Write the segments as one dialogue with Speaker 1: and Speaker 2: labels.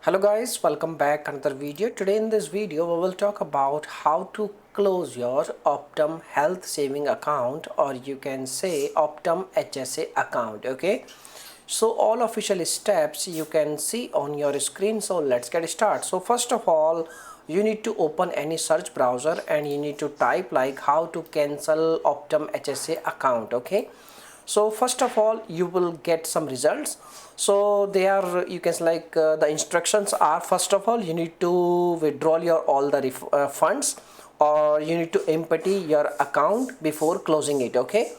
Speaker 1: Hello guys, welcome back another video. Today in this video we will talk about how to close your Optum health saving account, or you can say Optum HSA account. Okay, so all official steps you can see on your screen. So let's get started. So first of all, you need to open any search browser and you need to type like how to cancel Optum HSA account. Okay, so first of all you will get some results. So they are, you can say like the instructions are, first of all you need to withdraw your all the funds, or you need to empty your account before closing it. Okay,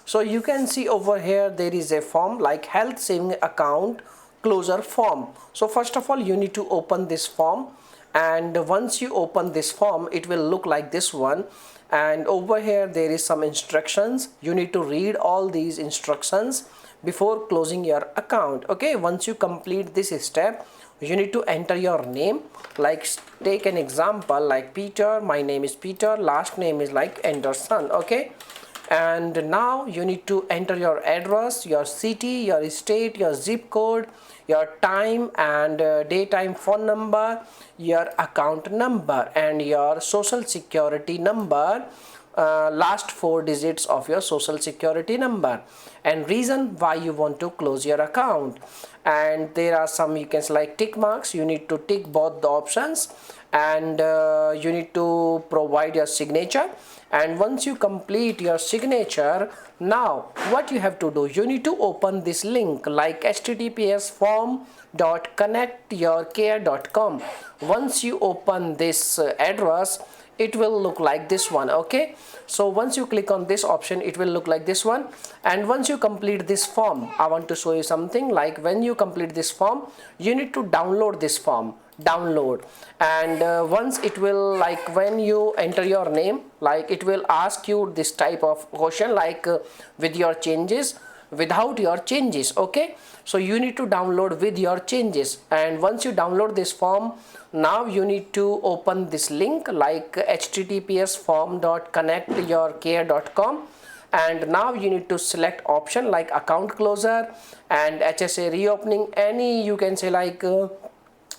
Speaker 1: so you can see over here there is a form like health saving account closure form. So first of all you need to open this form, and once you open this form it will look like this one, and over here there is some instructions. You need to read all these instructions before closing your account. Okay, once you complete this step you need to enter your name. Like take an example like Peter, my name is Peter, last name is like Anderson. Okay, and now you need to enter your address, your city, your state, your zip code, your time and daytime phone number, your account number, and your social security number, last 4 digits of your social security number, and reason why you want to close your account. And there are some, you can say like tick marks. You need to tick both the options, and you need to provide your signature. And once you complete your signature, now what you have to do, you need to open this link like https://form.connectyourcare.com. once you open this address it will look like this one. Okay, so once you click on this option it will look like this one. And once you complete this form, I want to show you something. Like when you complete this form you need to download this form, and once it will, like when you enter your name, like it will ask you this type of question like with your changes, without your changes. Okay, so you need to download with your changes. And once you download this form, now you need to open this link like https://form.connectyourcare.com, and now you need to select option like account closure and HSA reopening. Any, you can say like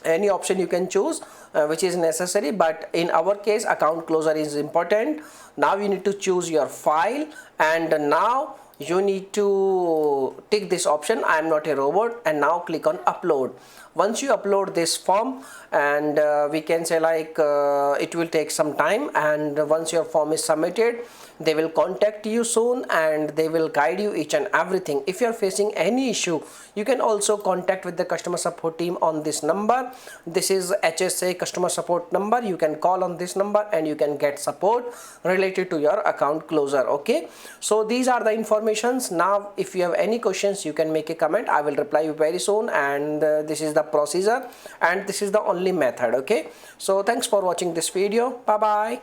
Speaker 1: any option you can choose which is necessary, but in our case account closure is important. Now you need to choose your file, and now you need to tick this option, I am not a robot, and now click on upload. Once you upload this form, and we can say like it will take some time, and once your form is submitted they will contact you soon and they will guide you each and everything. If you are facing any issue you can also contact with the customer support team on this number. This is HSA customer support number. You can call on this number and you can get support related to your account closure. Okay, so these are the informations. Now if you have any questions you can make a comment, I will reply you very soon. And this is the procedure and this is the only method. Okay, so thanks for watching this video. Bye bye.